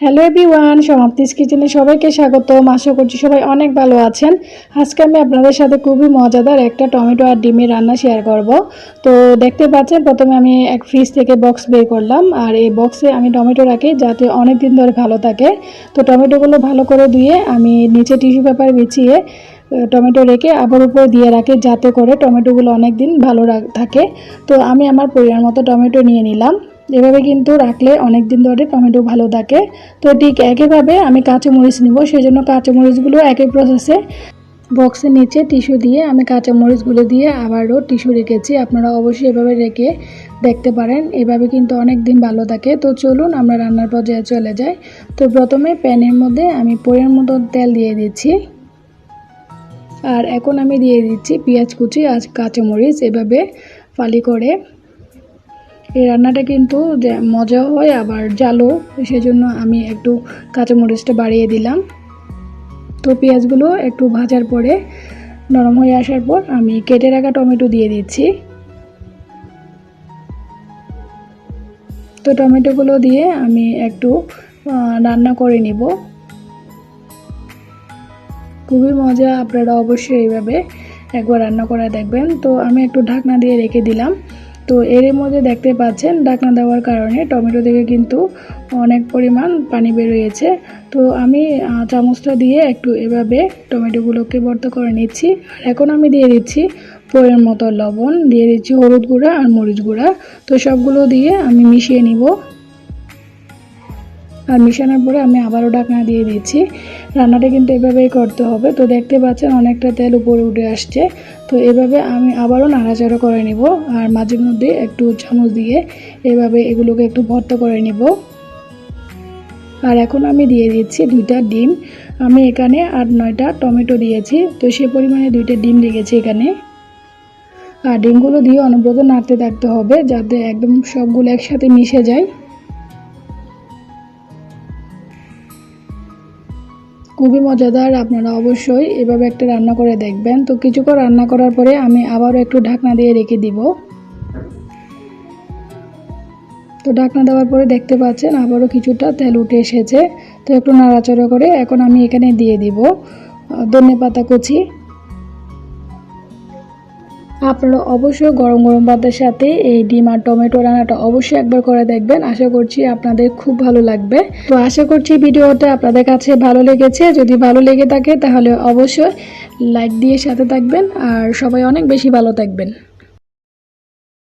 Hello everyone, সমাপ্তিস কিচেনে সবাইকে স্বাগতম। আশা করছি সবাই অনেক ভালো আছেন। আজকে আমি আপনাদের সাথে খুবই মজাদার একটা টমেটো আর ডিমের রান্না শেয়ার করব। তো দেখতে পাচ্ছেন, প্রথমে আমি এক ফ্রিজ থেকে বক্স বের করলাম, আর এই বক্সে আমি টমেটো রাখি যাতে অনেক দিন ধরে ভালো থাকে। তো টমেটোগুলো ভালো করে ধুয়ে আমি নিচে টিস্যু পেপার বিছিয়ে টমেটো রেখে আবার উপরে দিয়ে রাখি যাতে করে টমেটোগুলো অনেক দিন ভালো থাকে। তো আমি আমার পরিমাণ মতো টমেটো নিয়ে নিলাম। এভাবে কিন্তু রাখলে অনেক দিন ধরে টমেটো ভালো থাকে। তো ঠিক একইভাবে আমি কাঁচামরিচ নিব, সেই জন্য কাঁচামরিচগুলো একই প্রসেসে বক্সের নিচে টিস্যু দিয়ে আমি কাঁচামরিচগুলো দিয়ে আবারও টিস্যু রেখেছি। আপনারা অবশ্যই এভাবে রেখে দেখতে পারেন, এভাবে কিন্তু অনেক দিন ভালো থাকে। তো চলুন আমরা রান্নার পর্যায়ে চলে যাই। তো প্রথমে প্যানের মধ্যে আমি পরিমাণ মতো তেল দিয়ে দিচ্ছি, আর এখন আমি দিয়ে দিচ্ছি পেঁয়াজ কুচি আর কাঁচামরিচ এভাবে ফালি করে। এই রান্নাটা কিন্তু মজা হয় আবার জালও, সেজন্য আমি একটু কাঁচামরিচটা বাড়িয়ে দিলাম। তো পেঁয়াজগুলো একটু ভাজার পরে নরম হয়ে আসার পর আমি কেটে রাখা টমেটো দিয়ে দিচ্ছি। তো টমেটোগুলো দিয়ে আমি একটু রান্না করে নিব। খুবই মজা, আপনারা অবশ্যই এইভাবে একবার রান্না করে দেখবেন। তো আমি একটু ঢাকনা দিয়ে রেখে দিলাম। তো এর মধ্যে দেখতে পাচ্ছেন ঢাকনা দেওয়ার কারণে টমেটো থেকে কিন্তু অনেক পরিমাণ পানি বেরিয়েছে। তো আমি চামচটা দিয়ে একটু এভাবে টমেটোগুলোকে ভর্তা করে নিচ্ছি। আর এখন আমি দিয়ে দিচ্ছি পরিমাণ মতো লবণ, দিয়ে দিচ্ছি হলুদ গুঁড়া আর মরিচ গুঁড়া। তো সবগুলো দিয়ে আমি মিশিয়ে নিব। আর মিশানোর পরে আমি আবারও ঢাকনা দিয়ে দিচ্ছি। রান্নাটা কিন্তু এভাবেই করতে হবে। তো দেখতে পাচ্ছেন অনেকটা তেল উপরে উঠে আসছে। তো এভাবে আমি আবারও নাড়াচাড়া করে নিব, আর মাঝে মধ্যে একটু চামচ দিয়ে এভাবে এগুলোকে একটু ভর্তা করে নিব। আর এখন আমি দিয়ে দিচ্ছি 2টা ডিম। আমি এখানে 8-9টা টমেটো দিয়েছি, তো সে পরিমাণে 2টা ডিম লেগেছে এখানে। আর ডিমগুলো দিয়ে অনবরত নাড়তে থাকতে হবে যাতে একদম সবগুলো একসাথে মিশে যায়। খুবই মজাদার, আপনারা অবশ্যই এভাবে একটা রান্না করে দেখবেন। তো কিছুক্ষণ রান্না করার পরে আমি আবারও একটু ঢাকনা দিয়ে রেখে দিব। তো ঢাকনা দেওয়ার পরে দেখতে পাচ্ছেন আবারও কিছুটা তেল উঠে এসেছে। তো একটু নাড়াচাড়া করে এখন আমি এখানে দিয়ে দিব ধনেপাতা কুচি। আপনারা অবশ্যই গরম গরম ভাতের সাথে এই ডিম আর টমেটো রান্নাটা অবশ্যই একবার করে দেখবেন। আশা করছি আপনাদের খুব ভালো লাগবে। তো আশা করছি ভিডিওটা আপনাদের কাছে ভালো লেগেছে। যদি ভালো লেগে থাকে তাহলে অবশ্যই লাইক দিয়ে সাথে থাকবেন, আর সবাই অনেক বেশি ভালো থাকবেন।